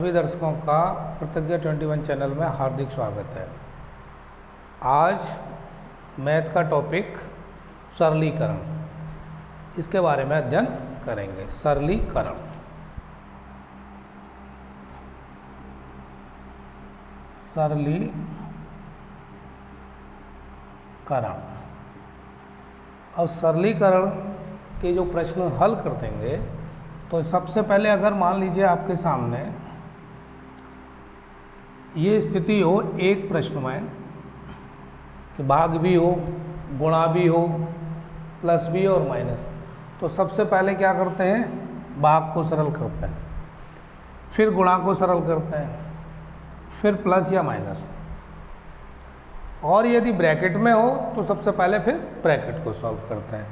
सभी दर्शकों का प्रतिज्ञा 21 चैनल में हार्दिक स्वागत है। आज मैथ का टॉपिक सरलीकरण, इसके बारे में अध्ययन करेंगे। सरलीकरण, अब सरलीकरण के जो प्रश्न हल कर देंगे तो सबसे पहले अगर मान लीजिए आपके सामने ये स्थिति हो एक प्रश्न में कि भाग भी हो, गुणा भी हो, प्लस भी और माइनस, तो सबसे पहले क्या करते हैं, भाग को सरल करते हैं, फिर गुणा को सरल करते हैं, फिर प्लस या माइनस, और यदि ब्रैकेट में हो तो सबसे पहले फिर ब्रैकेट को सॉल्व करते हैं।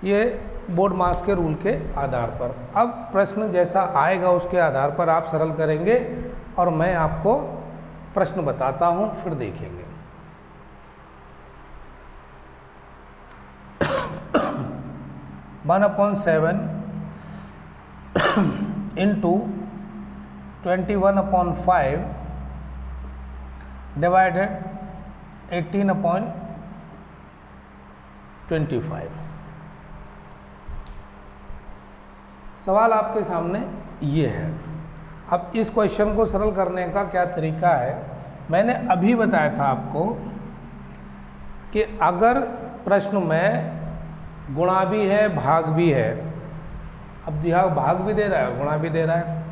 ये बोर्ड मास के रूल के आधार पर। अब प्रश्न जैसा आएगा उसके आधार पर आप सरल करेंगे और मैं आपको प्रश्न बताता हूं, फिर देखेंगे। One upon 7 into 21/5 divided 18/25। सवाल आपके सामने ये है। अब इस क्वेश्चन को सरल करने का क्या तरीका है, मैंने अभी बताया था आपको कि अगर प्रश्न में गुणा भी है, भाग भी है, अब यहाँ भाग भी दे रहा है और गुणा भी दे रहा है,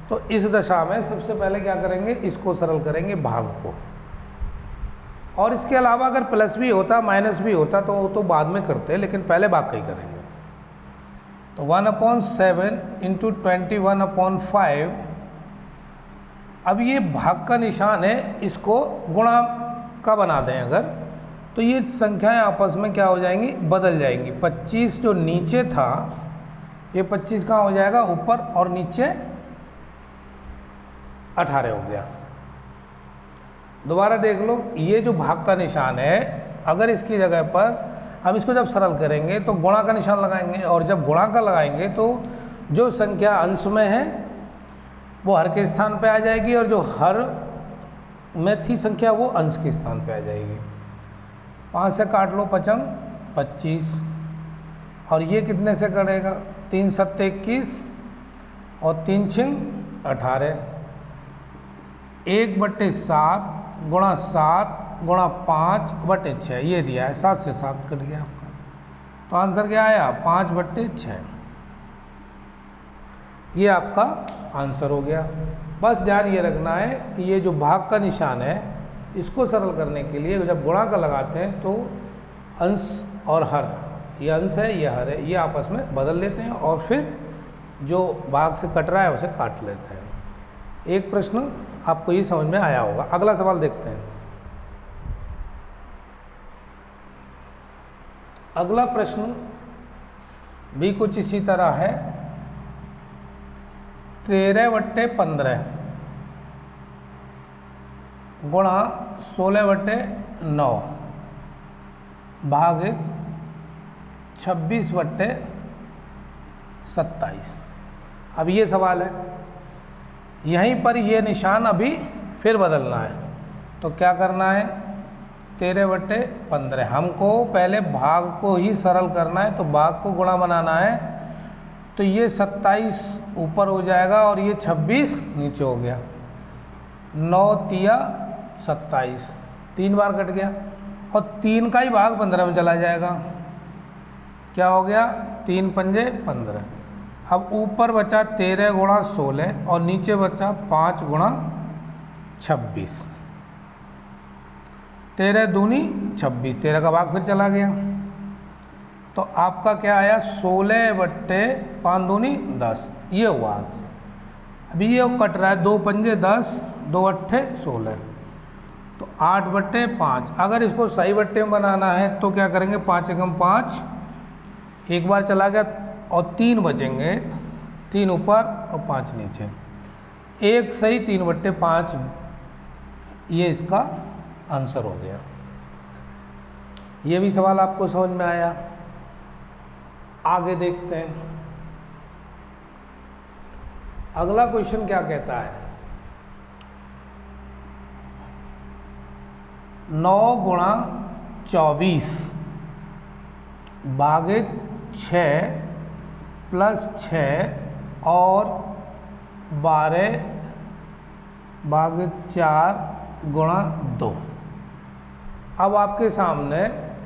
तो इस दशा में सबसे पहले क्या करेंगे, इसको सरल करेंगे, भाग को। और इसके अलावा अगर प्लस भी होता, माइनस भी होता तो वो तो बाद में करते, लेकिन पहले भाग का ही करेंगे। तो 1/7 इंटू 21/5, अब ये भाग का निशान है, इसको गुणा का बना दें अगर, तो ये संख्याएं आपस में क्या हो जाएंगी, बदल जाएंगी। 25 जो नीचे था ये 25 कहाँ हो जाएगा, ऊपर, और नीचे 18 हो गया। दोबारा देख लो, ये जो भाग का निशान है, अगर इसकी जगह पर हम इसको जब सरल करेंगे तो गुणा का निशान लगाएंगे, और जब गुणा का लगाएंगे तो जो संख्या अंश में है वो हर के स्थान पे आ जाएगी, और जो हर में थी संख्या वो अंश के स्थान पे आ जाएगी। 5 से काट लो 5 25, और ये कितने से कटेगा, 3 7 21 और 3 6 18। 1/7 गुणा 7 गुणा 5/6 ये दिया है, 7 से 7 कट गया आपका। तो आंसर क्या आया, 5/6। ये आपका आंसर हो गया। बस ध्यान ये रखना है कि ये जो भाग का निशान है, इसको सरल करने के लिए जब गुणा का लगाते हैं तो अंश और हर, ये अंश है ये हर है, ये आपस में बदल लेते हैं, और फिर जो भाग से कट रहा है उसे काट लेते हैं। एक प्रश्न आपको ये समझ में आया होगा। अगला सवाल देखते हैं। अगला प्रश्न भी कुछ इसी तरह है। 13/15 गुणा 16/9 भाग 26/27। अब ये सवाल है, यहीं पर ये निशान अभी फिर बदलना है, तो क्या करना है, 13/15 हमको पहले भाग को ही सरल करना है, तो भाग को गुणा बनाना है, तो ये 27 ऊपर हो जाएगा और ये 26 नीचे हो गया। 9 तिया 27, 3 बार कट गया, और 3 का ही भाग 15 में चला जाएगा। क्या हो गया, 3 पंजे 15। अब ऊपर बचा 13 गुणा 16 और नीचे बचा 5 गुणा 26। 13 दूनी 26, 13 का भाग फिर चला गया, तो आपका क्या आया, 16/5 दूनी 10, ये हुआ। अभी ये कट रहा है, 2 पंजे 10, 2 अट्ठे 16, तो 8/5। अगर इसको सही बट्टे में बनाना है तो क्या करेंगे, 5 एकम 5, एक बार चला गया, और 3 बचेंगे, 3 ऊपर और 5 नीचे, एक सही 3/5, ये इसका आंसर हो गया। ये भी सवाल आपको समझ में आया। आगे देखते हैं। अगला क्वेश्चन क्या कहता है, 9 गुणा 24 भागित 6 प्लस 6 और 12 भागित 4 गुणा 2। अब आपके सामने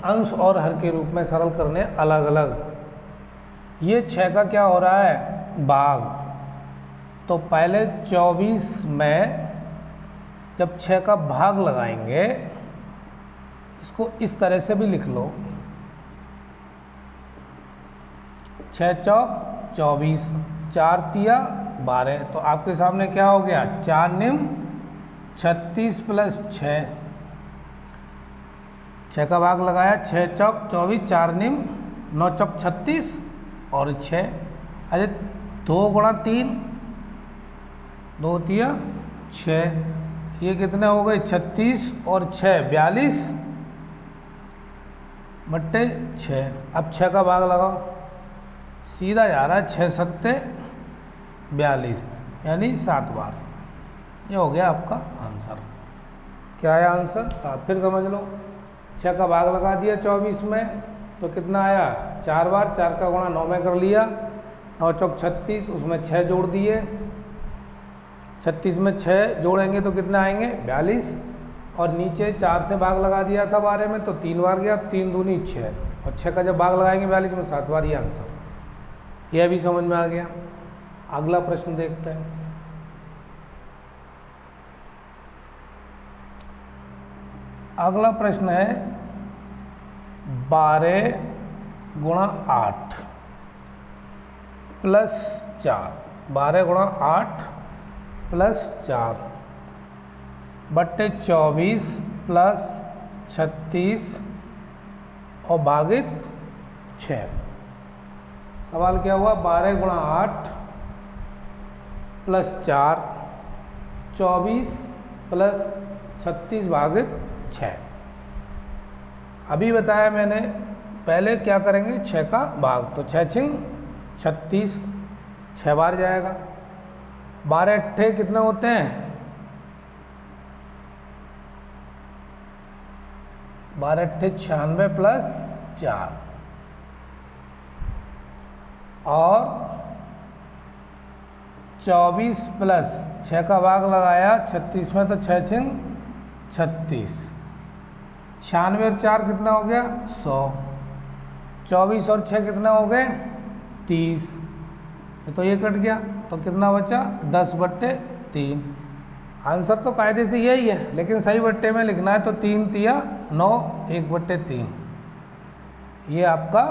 अंश और हर के रूप में सरल करने अलग अलग। ये 6 का क्या हो रहा है, भाग। तो पहले 24 में जब 6 का भाग लगाएंगे, इसको इस तरह से भी लिख लो, 6 चौक 24, 4 तिया 12। तो आपके सामने क्या हो गया, 4 निम 36 प्लस 6 का भाग लगाया, 6 चौक 24, 4 निम 9 चौक 36 और 6। अरे 2 गुणा 3, 2 तिया 6, ये कितने हो गए, 36 और 6 42 बट्टे 6। अब 6 का भाग लगाओ, सीधा जा रहा है, 6 सत्ते 42 यानी 7 बार। ये हो गया आपका आंसर। क्या है आंसर, 7। फिर समझ लो, 6 का भाग लगा दिया 24 में तो कितना आया, 4 बार। 4 का गुणा 9 में कर लिया, 9 चौक 36, उसमें 6 जोड़ दिए, 36 में 6 जोड़ेंगे तो कितना आएंगे, 42। और नीचे 4 से भाग लगा दिया था 12 में तो 3 बार गया, 3 दूनी 6, और 6 का जब भाग लगाएंगे 42 में 7 बार। ये आंसर, यह भी समझ में आ गया। अगला प्रश्न देखते हैं। अगला प्रश्न है 12 गुणा 8 प्लस 4, 12 गुणा 8 प्लस 4 बट्टे 24 प्लस 36 और भागित 6। सवाल क्या हुआ, 12 गुणा 8 प्लस 4, 24 प्लस 36 भागित 6। अभी बताया मैंने, पहले क्या करेंगे, 6 का भाग, तो 6 छिंग 36, 6 बार जाएगा। 12 अट्ठे कितने होते हैं, 12 अट्ठे 96 प्लस 4 और 24 प्लस 6 का भाग लगाया 36 में तो 6 छिंग 36, 96 और 4 कितना हो गया, 100। 24 और 6 कितना हो गए, 30। तो ये कट गया तो कितना बचा, 10 बट्टे 3। आंसर तो कायदे से यही है, लेकिन सही बट्टे में लिखना है तो 3 तिया 9, 1 बट्टे 3। ये आपका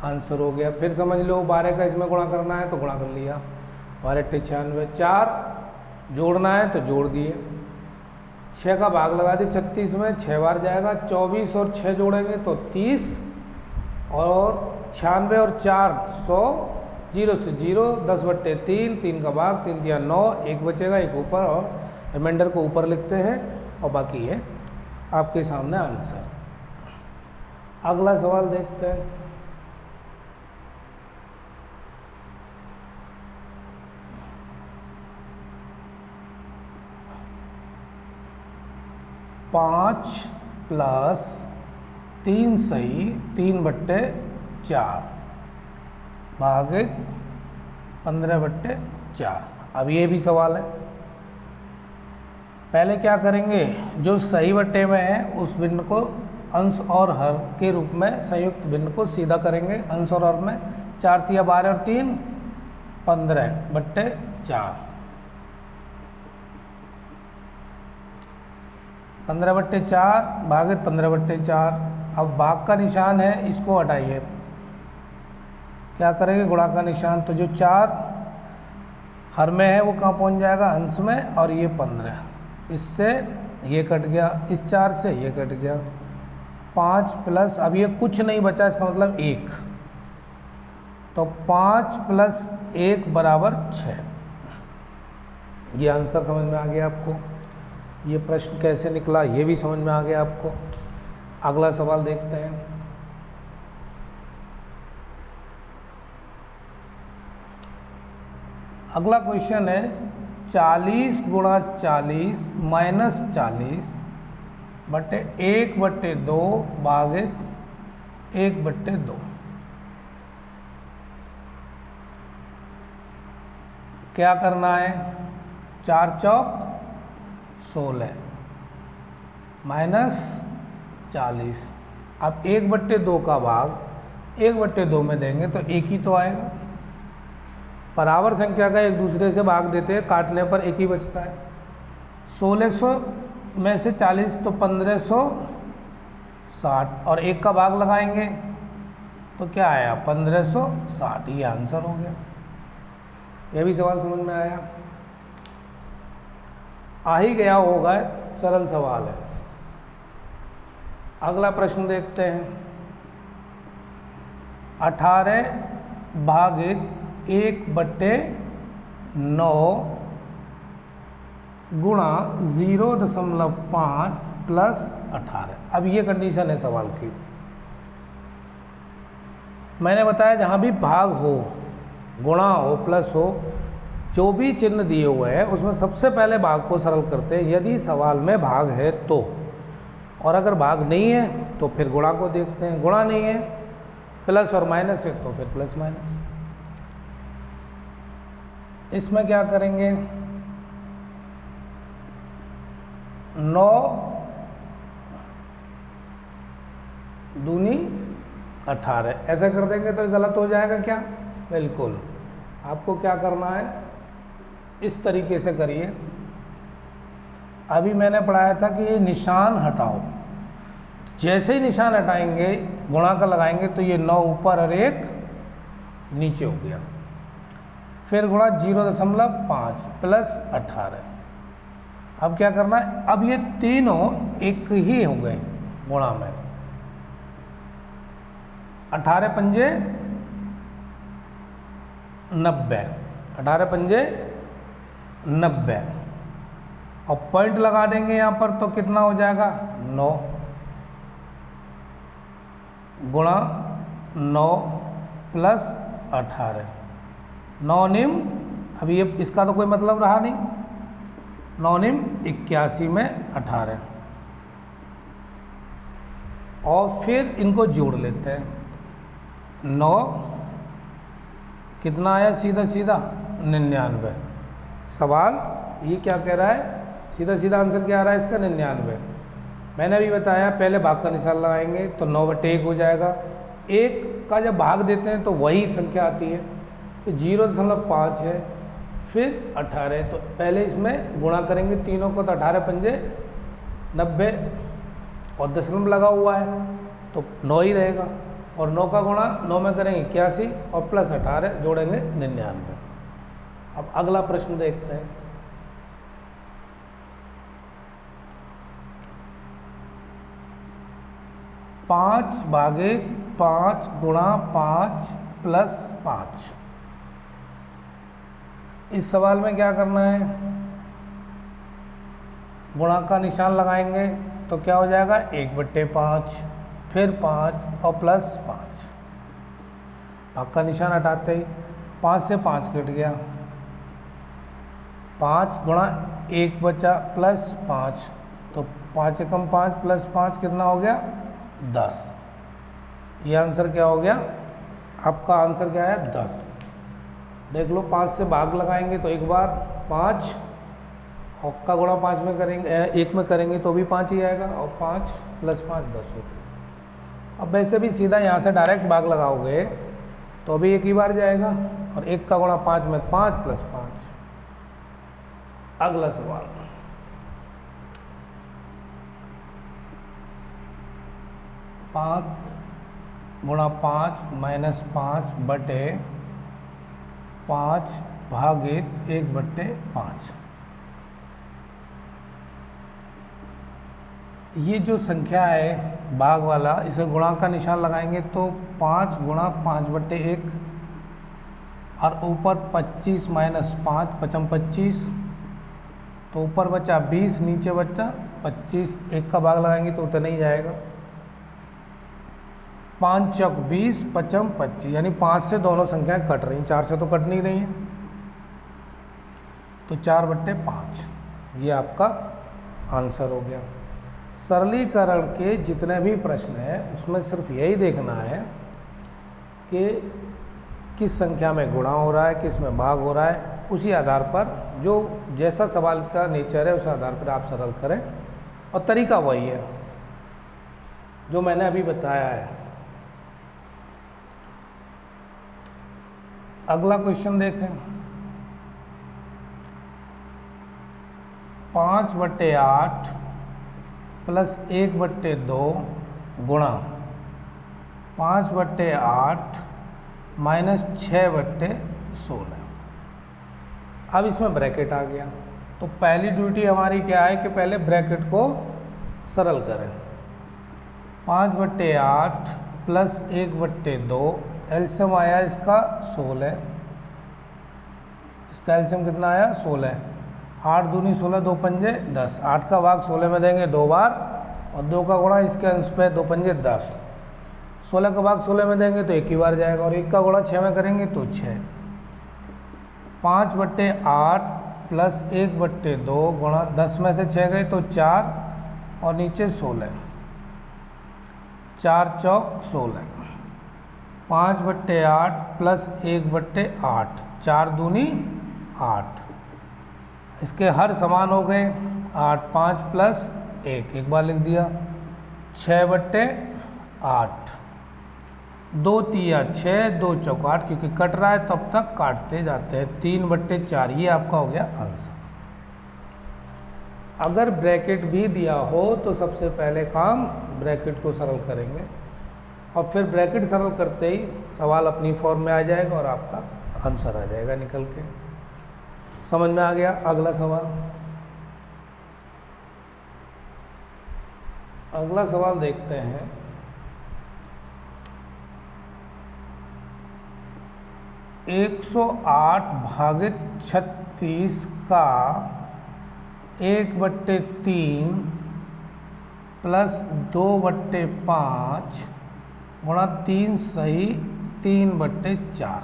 आंसर हो गया। फिर समझ लो, 12 का इसमें गुणा करना है तो गुणा कर लिया, 12 अट्ठे 96, 4 जोड़ना है तो जोड़ दिए, 6 का भाग लगा दी 36 में, 6 बार जाएगा। 24 और 6 जोड़ेंगे तो 30 और 96 और 4 100, 0 से 0, 10 बट्टे 3, 3 का भाग, 3 दिया 9, 1 बचेगा, 1 ऊपर, और रिमाइंडर को ऊपर लिखते हैं और बाकी है आपके सामने आंसर। अगला सवाल देखते हैं। पाँच प्लस 3 सही 3 बट्टे 4 भागित 15 बट्टे 4। अब ये भी सवाल है, पहले क्या करेंगे, जो सही बट्टे में है उस भिन्न को अंश और हर के रूप में संयुक्त भिन्न को सीधा करेंगे। अंश और हर में 4 तिया 12 और 3 15 बट्टे 4, 15 बट्टे 4 भागित 15 बट्टे 4। अब भाग का निशान है, इसको हटाइए, क्या करेंगे, गुणा का निशान। तो जो 4 हर में है वो कहाँ पहुँच जाएगा, अंश में, और ये 15, इससे ये कट गया, इस 4 से ये कट गया। 5 प्लस, अब ये कुछ नहीं बचा, इसका मतलब 1, तो 5 प्लस 1 बराबर 6। ये आंसर समझ में आ गया आपको। ये प्रश्न कैसे निकला ये भी समझ में आ गया आपको। अगला सवाल देखते हैं। अगला क्वेश्चन है 40 गुणा 40 माइनस 40 बटे 1/2 भागित 1/2। क्या करना है? 4 चौक 16 माइनस 40। अब 1/2 का भाग 1/2 में देंगे तो 1 ही तो आएगा। बराबर संख्या का एक दूसरे से भाग देते हैं, काटने पर 1 ही बचता है। 1600 में से 40 तो 1560 और 1 का भाग लगाएंगे तो क्या आया? 1560। ये आंसर हो गया। यह भी सवाल समझ में आया? आ ही गया होगा, सरल सवाल है। अगला प्रश्न देखते हैं। 18 भागित 1/9 गुणा 0.5 प्लस 18। अब ये कंडीशन है सवाल की। मैंने बताया जहाँ भी भाग हो, गुणा हो, प्लस हो, जो भी चिन्ह दिए हुए हैं उसमें सबसे पहले भाग को सरल करते हैं यदि सवाल में भाग है तो, और अगर भाग नहीं है तो फिर गुणा को देखते हैं। गुणा नहीं है, प्लस और माइनस है तो फिर प्लस माइनस। इसमें क्या करेंगे? 9 दूनी 18, ऐसा कर देंगे तो गलत हो जाएगा क्या? बिल्कुल। आपको क्या करना है? इस तरीके से करिए। अभी मैंने पढ़ाया था कि ये निशान हटाओ। जैसे ही निशान हटाएंगे, गुणा का लगाएंगे तो ये 9 ऊपर और 1 नीचे हो गया। फिर गुणा 0.5 प्लस 18। अब क्या करना है? अब ये तीनों एक ही हो गए गुणा में। 18 पंजे 90, 18 पंजे 90 और पॉइंट लगा देंगे यहाँ पर तो कितना हो जाएगा? 9 गुणा 9 प्लस 18। 9 निम, अभी ये इसका तो कोई मतलब रहा नहीं। 9 निम 81 में 18 और फिर इनको जोड़ लेते हैं। 9 कितना आया? सीधा सीधा 99। सवाल ये क्या कह रहा है? सीधा सीधा आंसर क्या आ रहा है इसका? 99। मैंने अभी बताया पहले भाग का निशान लगाएंगे तो 9/1 हो जाएगा। 1 का जब भाग देते हैं तो वही संख्या आती है, तो 0.5 है, फिर 18। तो पहले इसमें गुणा करेंगे तीनों को, तो 18 पंजे 90 और दशमलव लगा हुआ है तो 9 ही रहेगा। और 9 का गुणा 9 में करेंगे 81 और प्लस 18 जोड़ेंगे 99। अब अगला प्रश्न देखते हैं। पाँच भागे 5 गुणा 5 प्लस 5। इस सवाल में क्या करना है? गुणा का निशान लगाएंगे तो क्या हो जाएगा? 1/5, फिर 5 और प्लस 5। भाग का निशान हटाते ही 5 से 5 कट गया। 5 गुणा 1 बचा प्लस 5, तो 5 एकम 5 प्लस 5 कितना हो गया? 10। ये आंसर क्या हो गया? आपका आंसर क्या है? 10। देख लो, 5 से भाग लगाएंगे तो एक बार 5 और का गुणा 5 में करेंगे, 1 में करेंगे तो भी 5 ही आएगा और 5 प्लस 5 10 होते हैं। अब वैसे भी सीधा यहाँ से डायरेक्ट भाग लगाओगे तो अभी एक ही बार जाएगा, और 1 का गुणा 5 में 5 प्लस 5। अगला सवाल, पाँच गुणा 5 माइनस 5 बटे 5 भागित 1/5। ये जो संख्या है भाग वाला, इसे गुणा का निशान लगाएंगे तो 5 गुणा 5/1 और ऊपर 25 माइनस 5 पचम 25, तो ऊपर बचा 20 नीचे बचा 25। 1 का भाग लगाएंगे तो उतना ही जाएगा। 5 चौक 20 पचम 25, यानी 5 से दोनों संख्याएं कट रही, 4 से तो कट नहीं रही हैं, तो 4/5 ये आपका आंसर हो गया। सरलीकरण के जितने भी प्रश्न हैं उसमें सिर्फ यही देखना है कि किस संख्या में गुणा हो रहा है, किस में भाग हो रहा है। उसी आधार पर जो जैसा सवाल का नेचर है उस आधार पर आप सरल करें, और तरीका वही है जो मैंने अभी बताया है। अगला क्वेश्चन देखें। 5/8 प्लस 1/2 गुणा 5/8 माइनस 6/16। अब इसमें ब्रैकेट आ गया, तो पहली ड्यूटी हमारी क्या है कि पहले ब्रैकेट को सरल करें। 5/8 प्लस 1/2, एलसीएम आया इसका 16, इसका एलसीएम कितना आया 16। 8 दूनी 16, 2 पंजे 10। 8 का भाग 16 में देंगे 2 बार, और 2 का गुणा इसके अंश पे 2 पंजे 10। 16 का भाग 16 में देंगे तो 1 ही बार जाएगा, और 1 का गुणा 6 में करेंगे तो 6। 5/8 प्लस 1/2 गुणा 10 में से 6 गए तो 4, और नीचे 16, 4 चौक 16। 5/8 प्लस 1/8, 4 दूनी 8। इसके हर समान हो गए 8। 5 प्लस 1 एक बार लिख दिया, 6/8। 2 तिया 6, 2 चौक 8, क्योंकि कट रहा है तब तक काटते जाते हैं। 3/4 ये आपका हो गया आंसर। अगर ब्रैकेट भी दिया हो तो सबसे पहले काम ब्रैकेट को सरल करेंगे, और फिर ब्रैकेट सरल करते ही सवाल अपनी फॉर्म में आ जाएगा और आपका आंसर आ जाएगा निकल के। समझ में आ गया। अगला सवाल, अगला सवाल देखते हैं। एक 108 भागित 36 का 1/3 प्लस 2/5 गुणा 3 सही 3/4।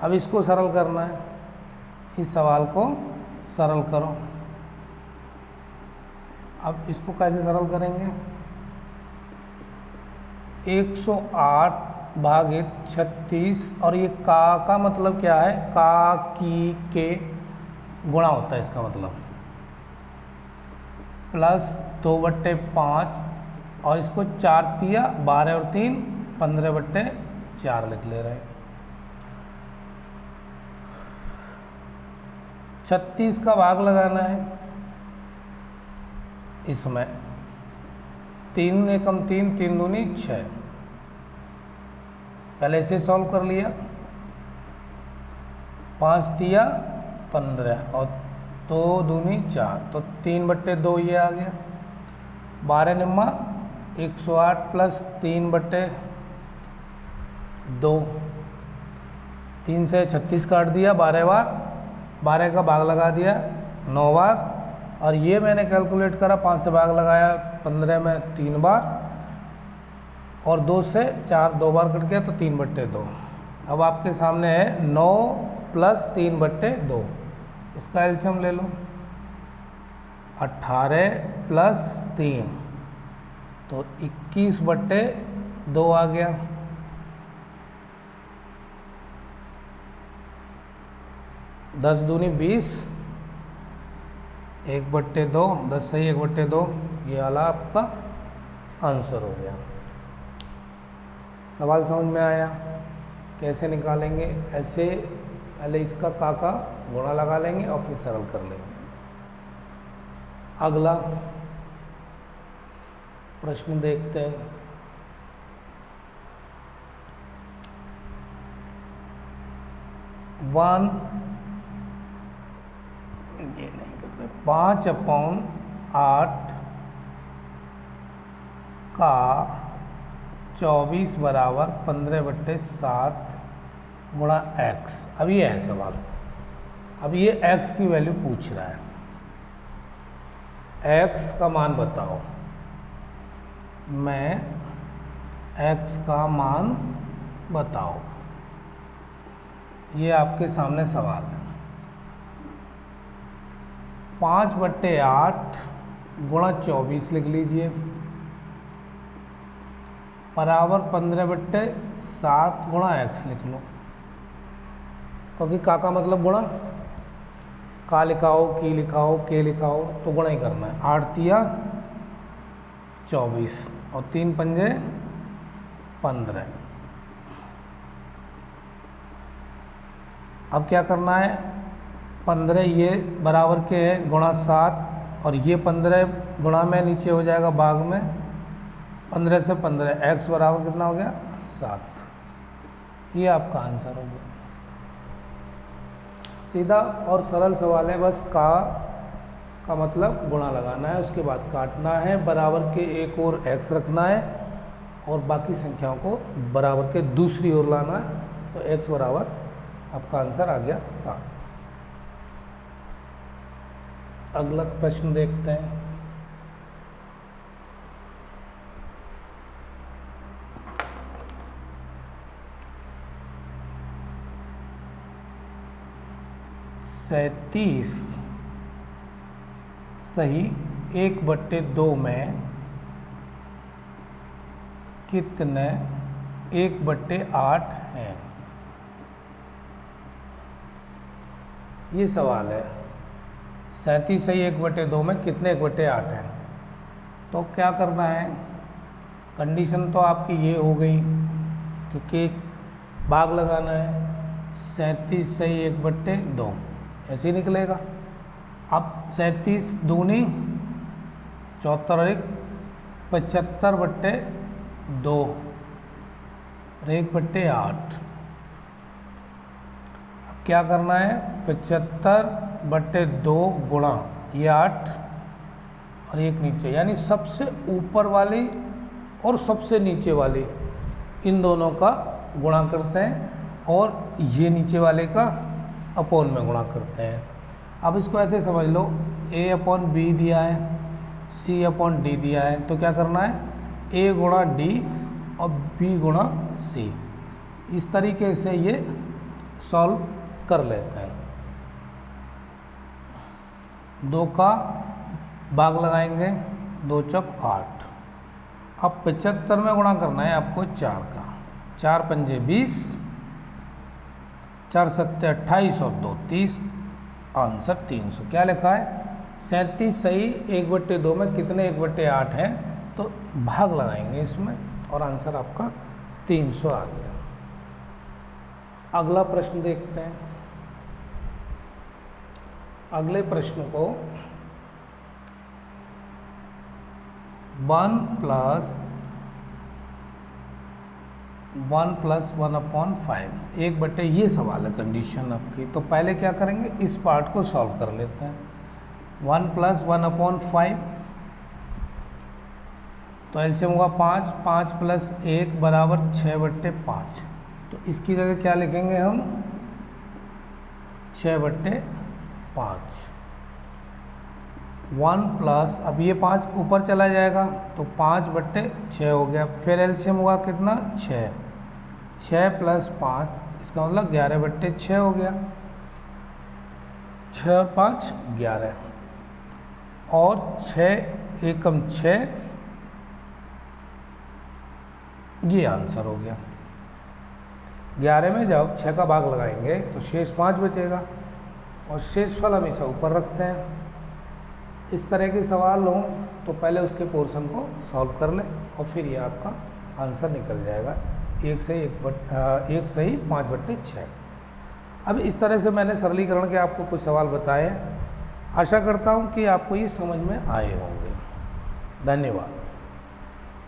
अब इसको सरल करना है, इस सवाल को सरल करो। अब इसको कैसे सरल करेंगे? 108 भागित 36, और ये का मतलब क्या है? का की के गुणा होता है इसका मतलब, प्लस 2/5, और इसको 4 तिया 12 और 3 15/4 लिख ले रहे हैं। 36 का भाग लगाना है इसमें। 3 एकम 3, 3 दूनी 6। पहले इसे सॉल्व कर लिया। 5 तिया 15 और 2 दूनी 4, तो 3/2 ये आ गया। 12 निम्मा 108 प्लस 3/2, 3 से 36 काट दिया 12 बार, 12 का भाग लगा दिया 9 बार, और ये मैंने कैलकुलेट करा 5 से भाग लगाया 15 में 3 बार, और 2 से 4 2 बार कट गया तो 3/2। अब आपके सामने है 9 प्लस 3/2, इसका एलसीएम ले लो। 18 प्लस 3 तो 21/2 आ गया। दस दूनी 20, 1/2, 10 सही 1/2, ये वाला आपका आंसर हो गया। सवाल समझ में आया? कैसे निकालेंगे? ऐसे पहले इसका का गुणा लगा लेंगे और फिर सरल कर लेंगे। अगला प्रश्न देखते हैं। ये नहीं करते। 5/8 का 24 बराबर 15/7 गुणा x। अब ये है सवाल। अब ये x की वैल्यू पूछ रहा है। x का मान बताओ। मैं x का मान बताओ, ये आपके सामने सवाल है। 5/8 गुणा 24 लिख लीजिए बराबर 15/7 गुणा x लिख लो, क्योंकि का मतलब गुणा, का लिखाओ, की लिखाओ, के लिखाओ, तो गुणा ही करना है। 8 तिया 24 और 3 पंजे 15। अब क्या करना है, 15 ये बराबर के है गुणा 7 और ये 15 गुणा में नीचे हो जाएगा भाग में, 15 से 15 x बराबर कितना हो गया 7। ये आपका आंसर हो गया। सीधा और सरल सवाल है, बस का मतलब गुणा लगाना है, उसके बाद काटना है, बराबर के एक और x रखना है और बाकी संख्याओं को बराबर के दूसरी ओर लाना है, तो x बराबर आपका आंसर आ गया 7। अगला प्रश्न देखते हैं। सैंतीस सही 1/2 में कितने 1/8 हैं? ये सवाल है। 37 सही 1/2 में कितने 1/8 हैं? तो क्या करना है, कंडीशन तो आपकी ये हो गई क्योंकि भाग लगाना है। 37 सही 1/2 ऐसे ही निकलेगा। अब 37 दूनी 74 और 1 75/2 और 1/8। अब क्या करना है, 75/2 गुणा ये 8 और एक नीचे, यानी सबसे ऊपर वाली और सबसे नीचे वाली इन दोनों का गुणा करते हैं और ये नीचे वाले का अपॉन में गुणा करते हैं। अब इसको ऐसे समझ लो, a/b दिया है, c/d दिया है, तो क्या करना है a गुणा d और b गुणा c। इस तरीके से ये सॉल्व कर लेते हैं। 2 का भाग लगाएंगे, 2 चौक 8। अब 75 में गुणा करना है आपको 4 का, 4 पंजे 20, 4 सत्ते 28 और 2 30, आंसर 300। क्या लिखा है, 37 सही 1/2 में कितने 1/8 हैं, तो भाग लगाएंगे इसमें और आंसर आपका 300 आ गया। अगला प्रश्न देखते हैं। अगले प्रश्न को 1 + 1/5 1/, ये सवाल है कंडीशन आपकी। तो पहले क्या करेंगे, इस पार्ट को सॉल्व कर लेते हैं। 1 + 1/5 तो एलसीएम होगा 5, 5 + 1 बराबर 6/5। तो इसकी जगह क्या लिखेंगे हम, 6/5। 1 प्लस, अब ये 5 ऊपर चला जाएगा तो 5/6 हो गया। फिर एलसीएम हुआ कितना 6, 6 + 5 इसका मतलब 11/6 हो गया। 6 और 5 11 और 6 एकम 6, ये आंसर हो गया। 11 में जब 6 का भाग लगाएंगे तो शेष 5 बचेगा और शेषफल हमेशा ऊपर रखते हैं। इस तरह के सवाल हों तो पहले उसके पोर्शन को सॉल्व कर लें और फिर ये आपका आंसर निकल जाएगा। 1 सही 5/6। अब इस तरह से मैंने सरलीकरण के आपको कुछ सवाल बताए। आशा करता हूँ कि आपको ये समझ में आए होंगे। धन्यवाद।